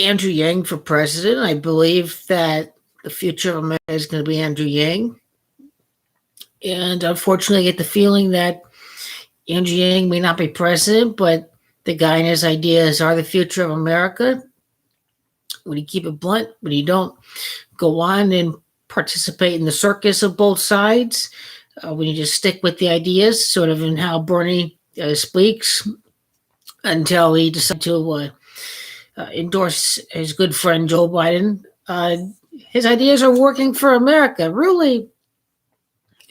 Andrew Yang for president. I believe that the future of America is going to be Andrew Yang. And unfortunately, I get the feeling that Andrew Yang may not be president, but the guy and his ideas are the future of America. When you keep it blunt, when you don't go on and participate in the circus of both sides, when you just stick with the ideas, sort of in how Bernie speaks, until he decides to endorse his good friend Joe Biden. His ideas are working for America. Really,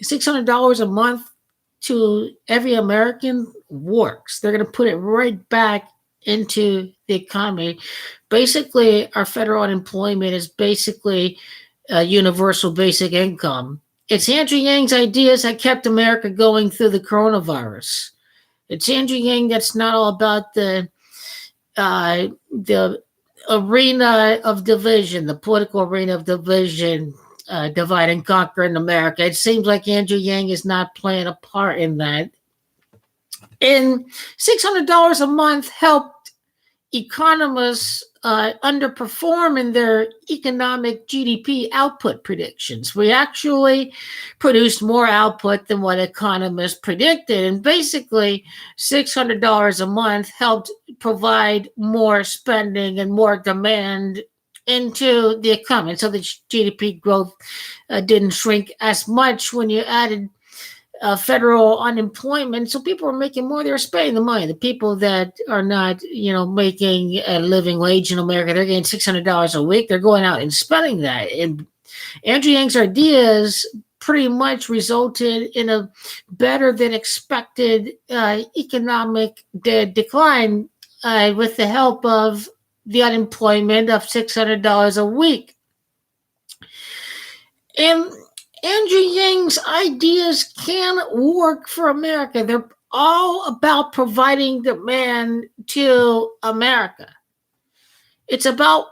$600 a month to every American works. They're going to put it right back into the economy. Basically, our federal unemployment is basically a universal basic income. It's Andrew Yang's ideas that kept America going through the coronavirus. It's Andrew Yang that's not all about the arena of division, the political arena of division, divide and conquer in America. It seems like Andrew Yang is not playing a part in that. And $600 a month helped economists underperform in their economic GDP output predictions. We actually produced more output than what economists predicted. And basically, $600 a month helped provide more spending and more demand into the economy. So the GDP growth didn't shrink as much when you added federal unemployment. So people are making more. They're spending the money. The people that are not, making a living wage in America, they're getting $600 a week. They're going out and spending that. And Andrew Yang's ideas pretty much resulted in a better than expected economic decline with the help of the unemployment of $600 a week. And Andrew Yang's ideas can work for America. They're all about providing demand to America. It's about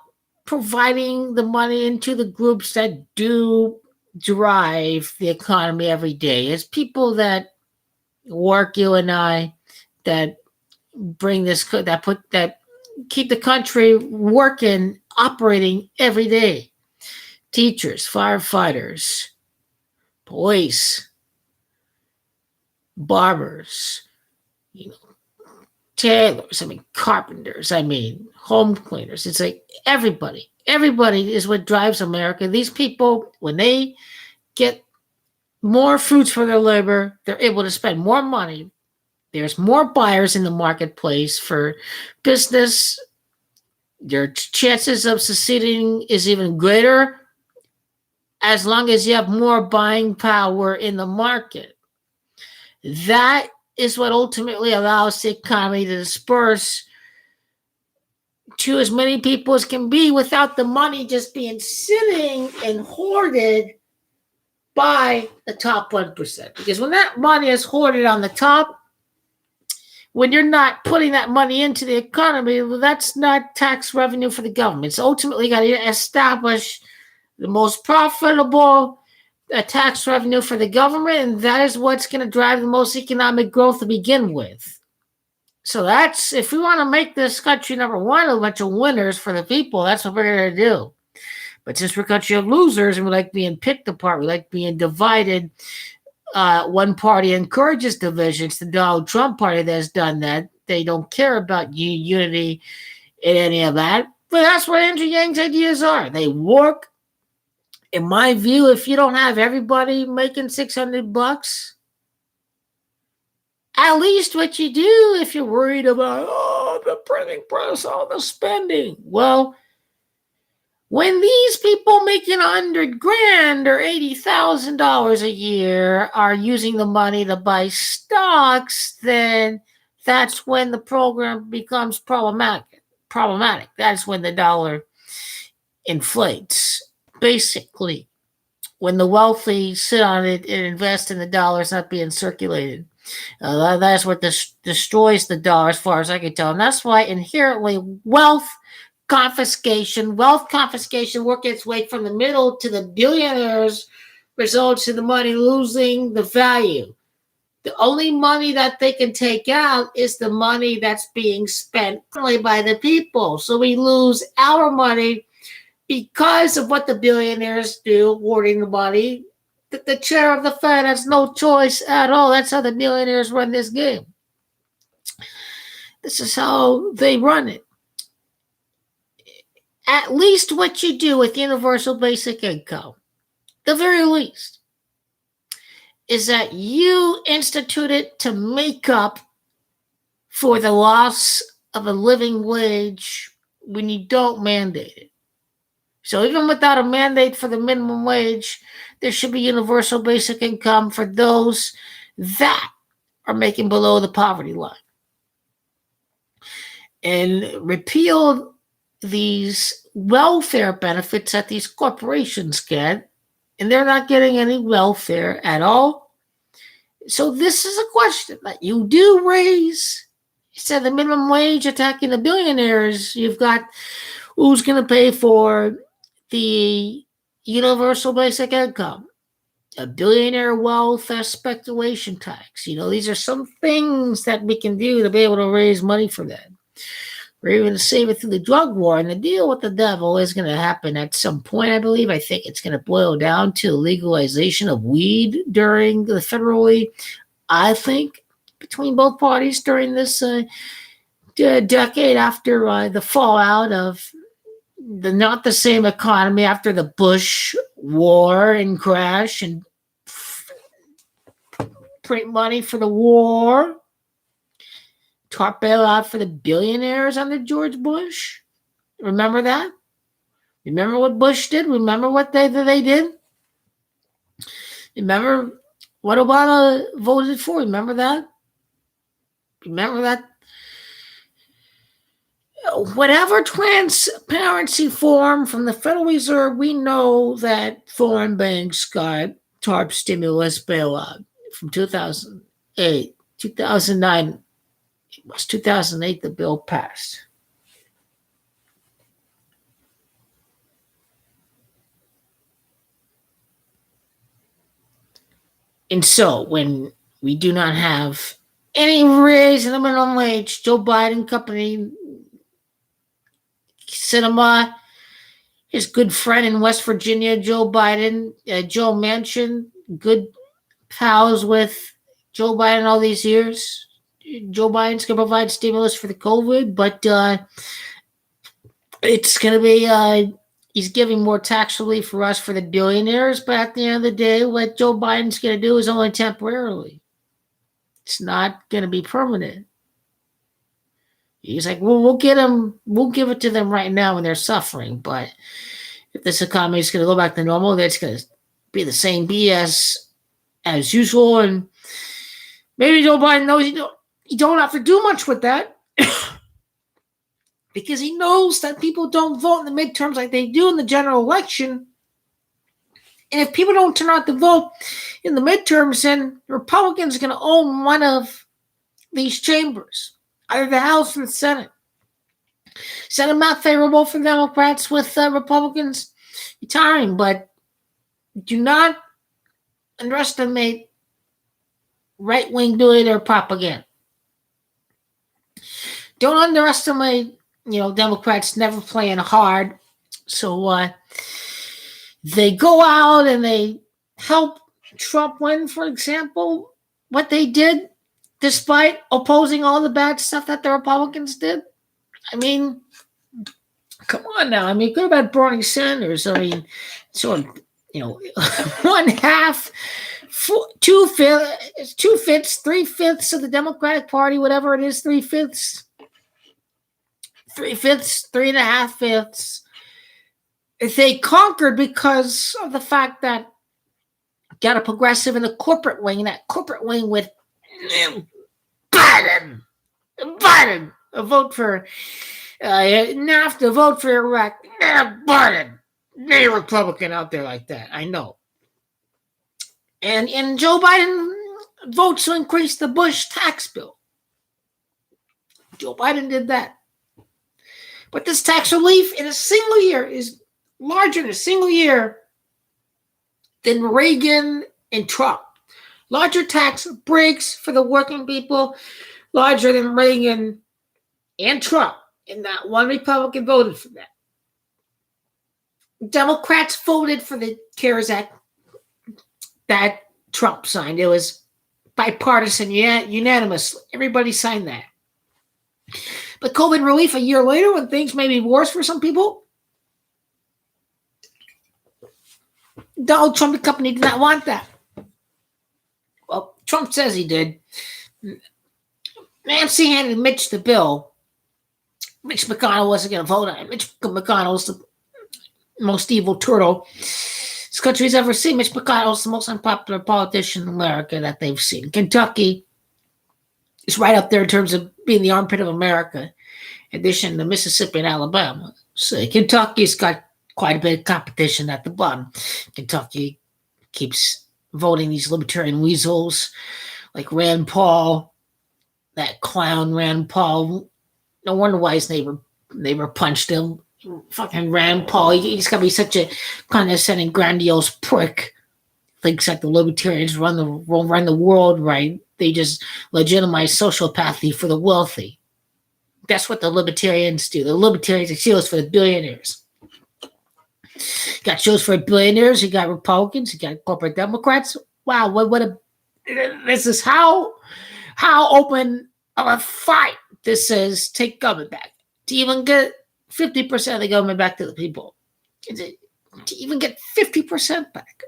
providing the money into the groups that do drive the economy every day. It's people that work, you and I, that bring this, that keep the country working, operating every day. Teachers, firefighters, police, barbers, tailors, carpenters, home cleaners. It's like everybody is what drives America. These people, when they get more fruits for their labor, they're able to spend more money. There's more buyers in the marketplace for business. Your chances of succeeding is even greater as long as you have more buying power in the market. That is what ultimately allows the economy to disperse to as many people as can be without the money just being sitting and hoarded by the top 1%. Because when that money is hoarded on the top, when you're not putting that money into the economy, well, that's not tax revenue for the government. It's ultimately got to establish the most profitable tax revenue for the government, and that is what's going to drive the most economic growth to begin with. So that's, if we want to make this country, number one, a bunch of winners for the people, that's what we're going to do. But since we're a country of losers and we like being picked apart, we like being divided, one party encourages divisions. The Donald Trump party that has done that. They don't care about unity in any of that. But that's what Andrew Yang's ideas are. They work. In my view, if you don't have everybody making $600, at least what you do if you're worried about, the printing press, all the spending. Well, when these people making $100,000 or $80,000 a year are using the money to buy stocks, then that's when the program becomes problematic. That's when the dollar inflates. Basically, when the wealthy sit on it and invest in the dollar, it's not being circulated. That's what destroys the dollar, as far as I can tell. And that's why inherently wealth confiscation work its way from the middle to the billionaires, results in the money losing the value. The only money that they can take out is the money that's being spent by the people. So we lose our money because of what the billionaires do, hoarding the money. The chair of the Fed has no choice at all. That's how the billionaires run this game. This is how they run it. At least what you do with universal basic income, the very least, is that you institute it to make up for the loss of a living wage when you don't mandate it. So even without a mandate for the minimum wage, there should be universal basic income for those that are making below the poverty line. And repeal these welfare benefits that these corporations get, and they're not getting any welfare at all. So this is a question that you do raise. Instead of the minimum wage attacking the billionaires, you've got who's going to pay for the universal basic income, a billionaire wealth speculation tax. These are some things that we can do to be able to raise money for that. We're even to save it through the drug war, and the deal with the devil is going to happen at some point, I believe. I think it's going to boil down to legalization of weed during the federally, I think, between both parties during this decade after the fallout of the not the same economy after the Bush war and crash and print money for the war. TARP bailout for the billionaires under George Bush. Remember that? Remember what Bush did? Remember what they did? Remember what Obama voted for? Remember that? Remember that? Whatever transparency form from the Federal Reserve, we know that foreign banks got TARP stimulus bailout from 2008, 2009. It was 2008 the bill passed. And so when we do not have any raise in the minimum wage, Joe Biden company, Cinema, his good friend in West Virginia, Joe Biden, Joe Manchin, good pals with Joe Biden all these years. Joe Biden's going to provide stimulus for the COVID, but it's going to be, he's giving more tax relief for us for the billionaires, but at the end of the day, what Joe Biden's going to do is only temporarily. It's not going to be permanent. He's like, well, we'll give it to them right now when they're suffering, but if this economy is going to go back to normal, that's going to be the same BS as usual, and maybe Joe Biden knows you don't have to do much with that because he knows that people don't vote in the midterms like they do in the general election. And if people don't turn out to vote in the midterms, then Republicans are going to own one of these chambers, either the House or the Senate. Senate not favorable for Democrats with Republicans retiring, but do not underestimate right-wing billionaire propaganda. Don't underestimate, Democrats never playing hard. So they go out and they help Trump win, for example, what they did, despite opposing all the bad stuff that the Republicans did. I mean, come on now. I mean, good about Bernie Sanders. I mean, sort of, one half, two-fifths, 3/5 of the Democratic Party, whatever it is, 3/5, 3.5 they conquered because of the fact that got a progressive in the corporate wing, and that corporate wing with Biden, a vote for NAFTA, vote for Iraq, Biden, any Republican out there like that, I know. And Joe Biden votes to increase the Bush tax bill. Joe Biden did that. But this tax relief in a single year is larger in a single year than Reagan and Trump. Larger tax breaks for the working people, larger than Reagan and Trump. And not one Republican voted for that. Democrats voted for the CARES Act that Trump signed. It was bipartisan, unanimous. Everybody signed that. But COVID relief a year later, when things may be worse for some people, Donald Trump and company did not want that. Well, Trump says he did. Nancy handed Mitch the bill. Mitch McConnell wasn't going to vote on it. Mitch McConnell's the most evil turtle this country's ever seen. Mitch McConnell's the most unpopular politician in America that they've seen. Kentucky is right up there in terms of being the armpit of America, in addition to Mississippi and Alabama. So Kentucky's got quite a bit of competition at the bottom. Kentucky keeps voting these libertarian weasels like Rand Paul, that clown Rand Paul. No wonder why his neighbor punched him. Fucking Rand Paul. He's got to be such a condescending, grandiose prick. Thinks that the libertarians run the world right. They just legitimize sociopathy for the wealthy. That's what the libertarians do. The libertarians are shows for the billionaires. You got shows for billionaires. You got Republicans. You got corporate Democrats. Wow, this is how open of a fight this is. Take government back. To even get 50% of the government back to the people. To even get 50% back.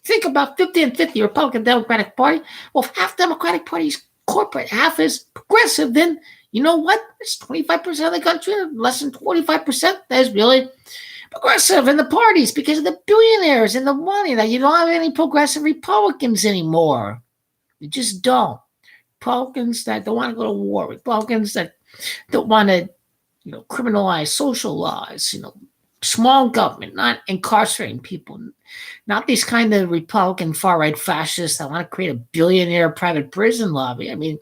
Think about 50 and 50 Republican Democratic Party. Well, if half Democratic Party is corporate, half is progressive, then you know what? It's 25% of the country, less than 25% that is really progressive in the parties because of the billionaires and the money. That you don't have any progressive Republicans anymore. You just don't. Republicans that don't want to go to war. Republicans that don't want to, criminalize social laws. Small government, not incarcerating people. Not these kind of Republican far-right fascists that want to create a billionaire private prison lobby. I mean,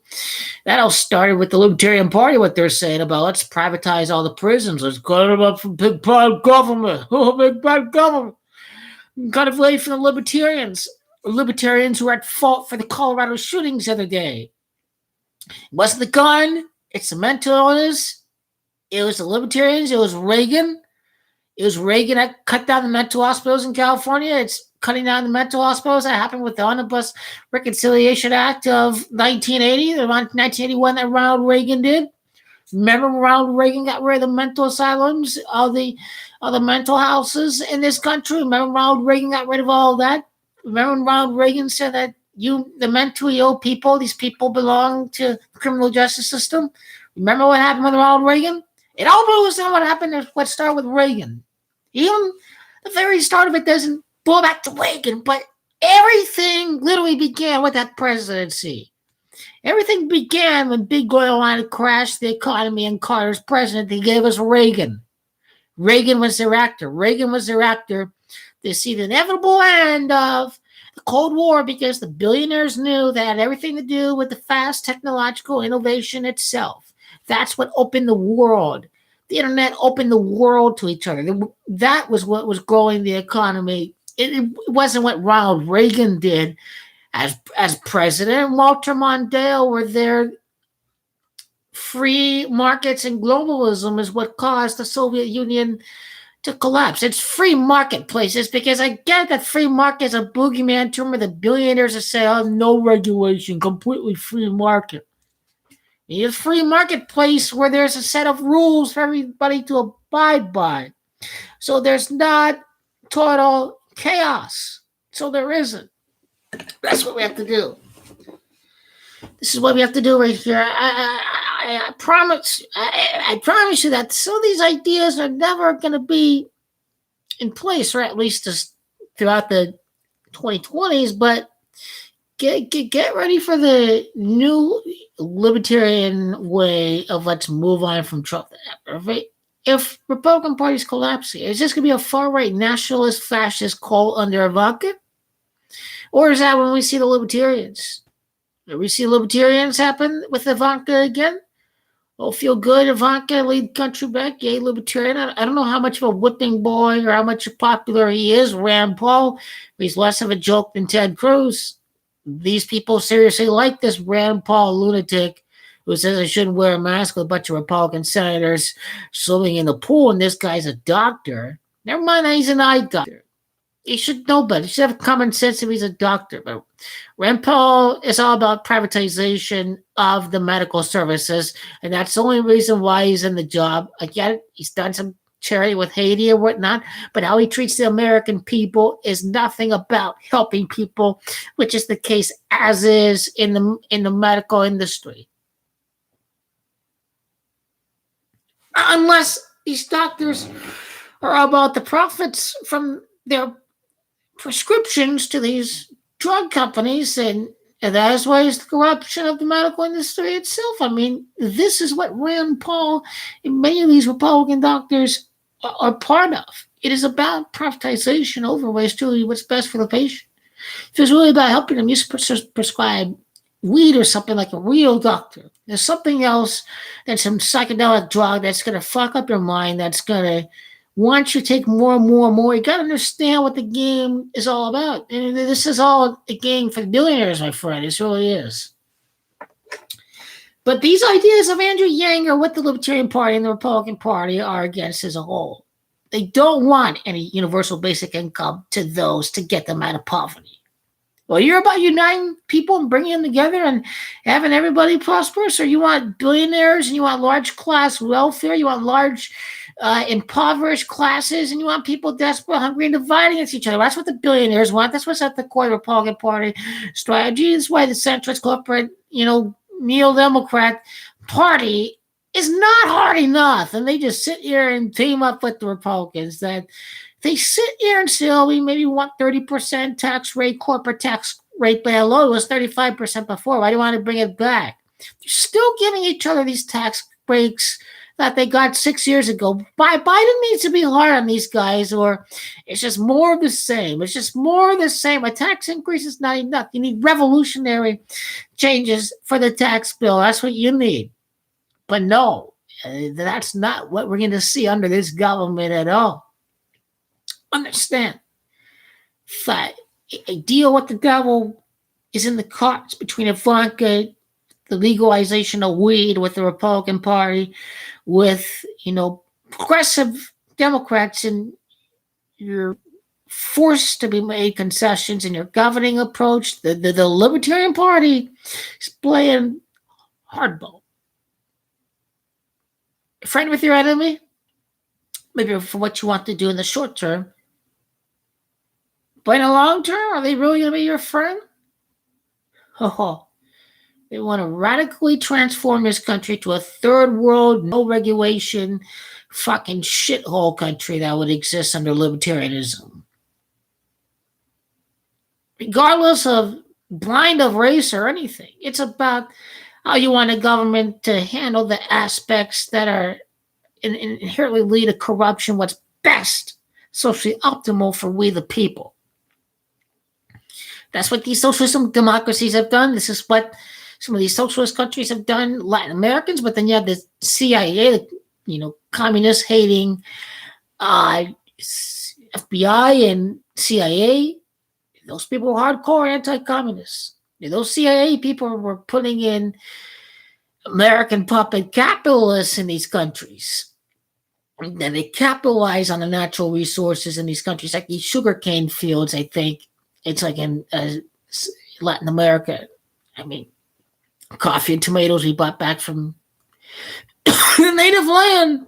that all started with the Libertarian Party, what they're saying about let's privatize all the prisons. Let's cut them up from big bad government. Oh, big bad government. Got away from the Libertarians. Libertarians who were at fault for the Colorado shootings the other day. It wasn't the gun. It's the mental illness. It was the Libertarians. It was Reagan. It was Reagan that cut down the mental hospitals in California. It's cutting down the mental hospitals that happened with the Omnibus Reconciliation Act of 1980, the 1981 that Ronald Reagan did. Remember when Ronald Reagan got rid of the mental asylums, all the mental houses in this country? Remember Ronald Reagan got rid of all of that? Remember when Ronald Reagan said that the mentally ill people, these people belong to the criminal justice system? Remember what happened with Ronald Reagan? It all boils down what happened, what started with Reagan. Even the very start of it doesn't go back to Reagan, but everything literally began with that presidency. Everything began when big oil wanted to crash the economy and Carter's president. They gave us Reagan. Reagan was their actor. Reagan was their actor to see the inevitable end of the Cold War because the billionaires knew that had everything to do with the fast technological innovation itself. That's what opened the world. The internet opened the world to each other. That was what was growing the economy. It wasn't what Ronald Reagan did as president. Walter Mondale were there. Free markets and globalism is what caused the Soviet Union to collapse. It's free marketplaces because I get that free market is a boogeyman term of the billionaires that say, oh, no regulation, completely free market. You need a free marketplace where there's a set of rules for everybody to abide by. So there's not total chaos. So there isn't. That's what we have to do. This is what we have to do right here. I promise. I promise you that some of these ideas are never going to be in place, or at least throughout the 2020s. But get ready for the new libertarian way of let's move on from Trump. If Republican Party's collapsing, is this going to be a far-right nationalist fascist cult under Ivanka? Or is that when we see the libertarians? Do we see libertarians happen with Ivanka again? Oh, feel good, Ivanka, lead country back, yay, libertarian. I don't know how much of a whipping boy or how much popular he is, Rand Paul. He's less of a joke than Ted Cruz. these people seriously like this Rand Paul lunatic who says I shouldn't wear a mask with a bunch of Republican senators swimming in the pool, and this guy's a doctor. Never mind that he's an eye doctor. He should know better. He should have common sense if he's a doctor. But Rand Paul is all about privatization of the medical services, and that's the only reason why he's in the job. Again, he's done some charity with Haiti or whatnot, but how he treats the American people is nothing about helping people, which is the case as is in the medical industry. Unless these doctors are about the profits from their prescriptions to these drug companies, and that is why it's the corruption of the medical industry itself. I mean, this is what Rand Paul and many of these Republican doctors are part of. It is about privatization over what is truly what's best for the patient. If it's really about helping them, you prescribe weed or something like a real doctor. There's something else than some psychedelic drug that's going to fuck up your mind, that's going to want you to take more and more and more. You got to understand what the game is all about. And this is all a game for the billionaires, my friend. This really is. But these ideas of Andrew Yang are what the Libertarian Party and the Republican Party are against as a whole. They don't want any universal basic income to those to get them out of poverty. Well, you're about uniting people and bringing them together and having everybody prosperous, or you want billionaires and you want large class welfare, you want large impoverished classes, and you want people desperate, hungry, and dividing against each other. That's what the billionaires want. That's what's at the core of the Republican Party strategy. That's why the centrist corporate, neo-democrat party is not hard enough. And they just sit here and team up with the Republicans. That they sit here and say, oh, we maybe want 30% tax rate, corporate tax rate, but hello, it was 35% before. Why do you want to bring it back? They're still giving each other these tax breaks that they got 6 years ago. Biden needs to be hard on these guys, or it's just more of the same. It's just more of the same. A tax increase is not enough. You need revolutionary changes for the tax bill. That's what you need. But no, that's not what we're going to see under this government at all. Understand that a deal with the devil is in the cards between Ivanka, the legalization of weed with the Republican Party, with, progressive Democrats, and you're forced to be made concessions in your governing approach. The Libertarian Party is playing hardball. Friend with your enemy, maybe for what you want to do in the short term. But in the long term, are they really going to be your friend? Oh, they want to radically transform this country to a third world, no regulation, fucking shithole country that would exist under libertarianism. Regardless of blind of race or anything, it's about how you want a government to handle the aspects that are inherently lead to corruption, what's best, socially optimal for we the people. That's what these socialist democracies have done. This is what some of these socialist countries have done, Latin Americans, but then you have the CIA, communist hating FBI and CIA. Those people are hardcore anti-communists. Those CIA people were putting in American puppet capitalists in these countries. And they capitalize on the natural resources in these countries, like these sugarcane fields, I think. It's like in Latin America. I mean, coffee and tomatoes we bought back from the native land.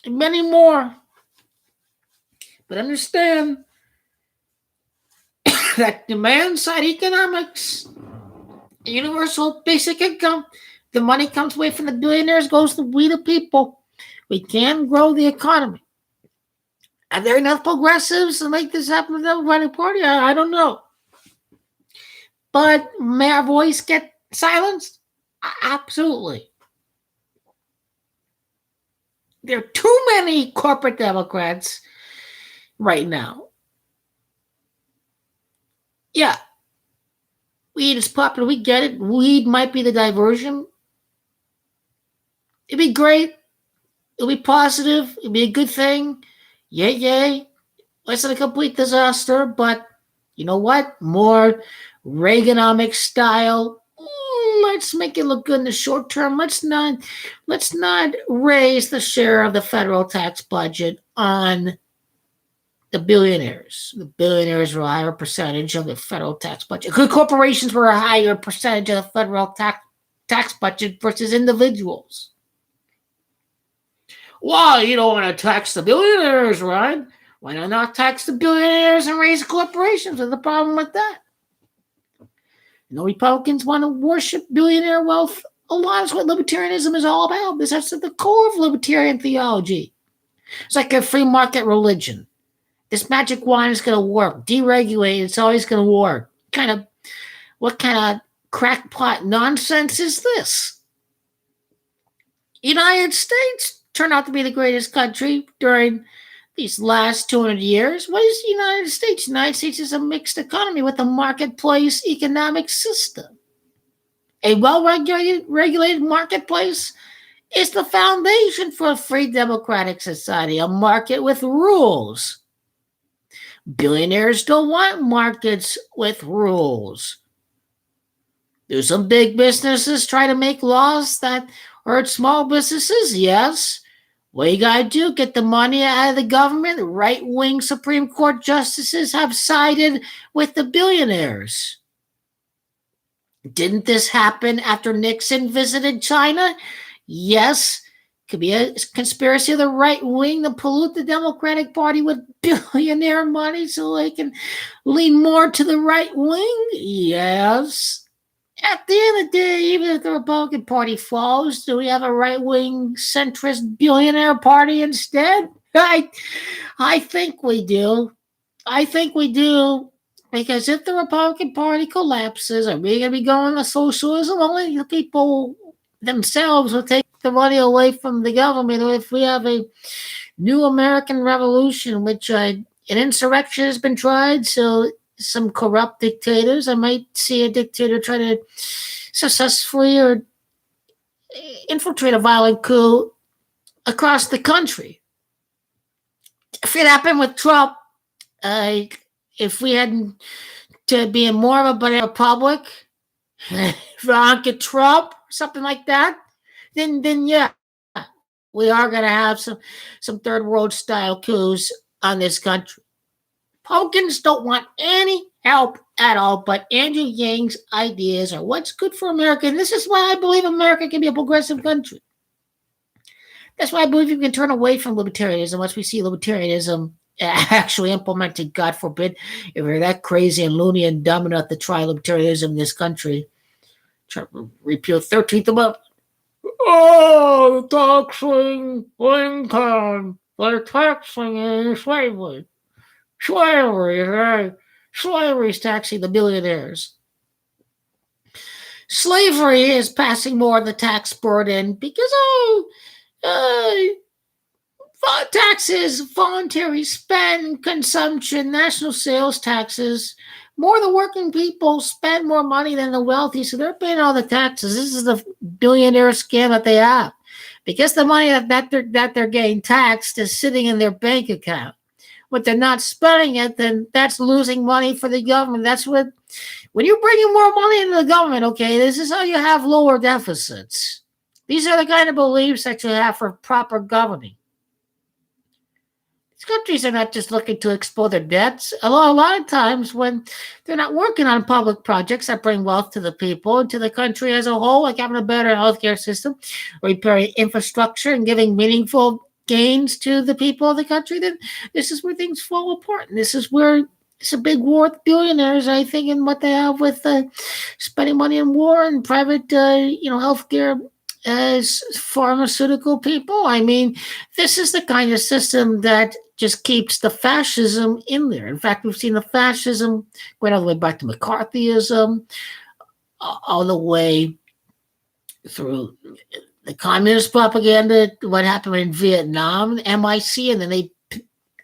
And many more. But understand that demand-side economics, universal basic income, the money comes away from the billionaires, goes to we the people. We can grow the economy. Are there enough progressives to make this happen with the Democratic Party? I don't know. But may our voice get silenced? Absolutely. There are too many corporate Democrats right now. Yeah. Weed is popular. We get it. Weed might be the diversion. It'd be great. It'll be positive. It'd be a good thing. Yay. It's a complete disaster, but You know what? More Reaganomics style. Let's make it look good in the short term. Let's not raise the share of the federal tax budget on the billionaires. The billionaires were a higher percentage of the federal tax budget. Good corporations were a higher percentage of the federal tax budget versus individuals. Why you don't want to tax the billionaires, right? Why not tax the billionaires and raise corporations? What's the problem with that? Republicans want to worship billionaire wealth a lot. Is what libertarianism is all about. This is at the core of libertarian theology. It's like a free market religion. This magic wand is going to work. Deregulate, it's always going to work. What kind of crackpot nonsense is this? United States turned out to be the greatest country during these last 200 years. What is the United States? The United States is a mixed economy with a marketplace economic system. A well-regulated marketplace is the foundation for a free democratic society, a market with rules. Billionaires don't want markets with rules. Do some big businesses try to make laws that hurt small businesses? Yes. What you gotta do, get the money out of the government. Right-wing Supreme Court justices have sided with the billionaires. Didn't this happen after Nixon visited China? Yes. Could be a conspiracy of the right wing to pollute the Democratic Party with billionaire money so they can lean more to the right wing? Yes. At the end of the day, even if the Republican Party falls, do we have a right-wing centrist billionaire party instead? I think we do. I think we do. Because if the Republican Party collapses, are we going to be going to socialism? Only the people themselves will take the money away from the government. If we have a new American revolution, which an insurrection has been tried, so some corrupt dictators, I might see a dictator try to successfully or infiltrate a violent coup across the country. If it happened with Trump, if we had to be in more of a republic, Ivanka Trump, something like that, then yeah, we are going to have some third world style coups on this country. Republicans don't want any help at all, but Andrew Yang's ideas are what's good for America. And this is why I believe America can be a progressive country. That's why I believe you can turn away from libertarianism once we see libertarianism actually implemented. God forbid, if we're that crazy and loony and dumb enough to try libertarianism in this country, try to repeal 13th Amendment. Oh, taxing Lincoln. They're taxing slavery. Slavery, right? Slavery is taxing the billionaires. Slavery is passing more of the tax burden because, taxes, voluntary spend, consumption, national sales taxes. More the working people spend more money than the wealthy, so they're paying all the taxes. This is the billionaire scam that they have. Because the money that they're getting taxed is sitting in their bank account. But they're not spending it, then that's losing money for the government. That's when you're bringing more money into the government, okay, this is how you have lower deficits. These are the kind of beliefs that you have for proper governing. These countries are not just looking to expose their debts. A lot of times when they're not working on public projects that bring wealth to the people and to the country as a whole, like having a better healthcare system, repairing infrastructure, and giving meaningful gains to the people of the country, then this is where things fall apart. And this is where it's a big war with billionaires, I think, and what they have with spending money in war and private, healthcare as pharmaceutical people. I mean, this is the kind of system that just keeps the fascism in there. In fact, we've seen the fascism going all the way back to McCarthyism, all the way through the communist propaganda, what happened in Vietnam, MIC, and then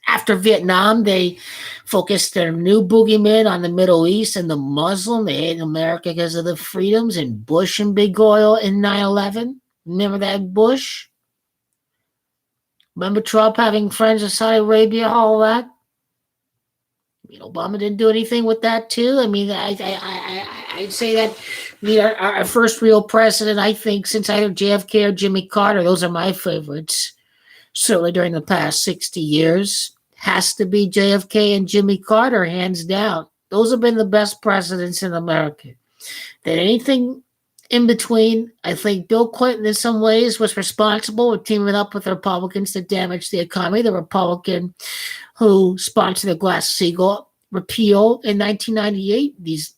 after Vietnam, they focused their new boogeyman on the Middle East and the Muslim. They hate America because of the freedoms, and Bush and Big Oil in 9/11. Remember that, Bush? Remember Trump having friends in Saudi Arabia, all that? Obama didn't do anything with that too. I mean, I'd say that our first real president, I think, since either JFK or Jimmy Carter, those are my favorites. Certainly during the past 60 years, has to be JFK and Jimmy Carter, hands down. Those have been the best presidents in America. That anything in between, I think Bill Clinton in some ways was responsible with teaming up with the Republicans to damage the economy. The Republican who sponsored the Glass-Steagall repeal in 1998. These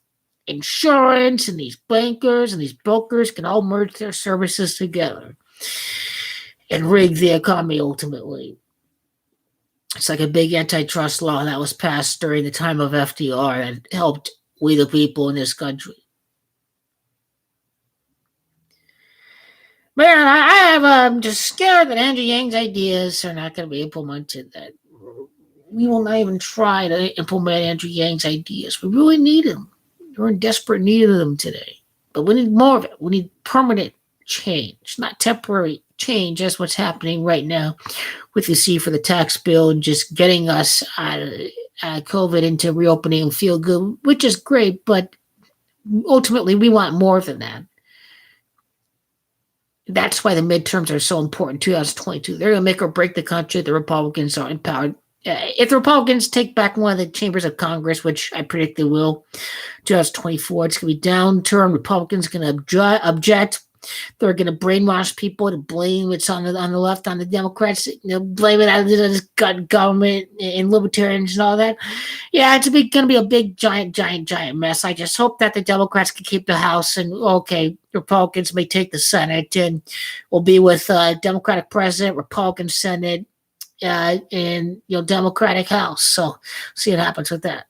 insurance and these bankers and these brokers can all merge their services together and rig the economy ultimately. It's like a big antitrust law that was passed during the time of FDR that helped we the people in this country. Man, I'm just scared that Andrew Yang's ideas are not going to be implemented. That we will not even try to implement Andrew Yang's ideas. We really need them. We're in desperate need of them today. But we need more of it. We need permanent change, not temporary change. That's what's happening right now with the C for the tax bill and just getting us out of COVID into reopening and feel good, which is great. But ultimately, we want more than that. That's why the midterms are so important. 2022, they're going to make or break the country. The Republicans are empowered. If the Republicans take back one of the chambers of Congress, which I predict they will, 2024, it's going to be downturn. Republicans are going to object. They're going to brainwash people to blame it's on the left, on the Democrats, blame it on the government and libertarians and all that. Yeah, it's going to be a big, giant mess. I just hope that the Democrats can keep the House and, okay, Republicans may take the Senate and we'll be with Democratic president, Republican Senate, and Democratic House. So see what happens with that.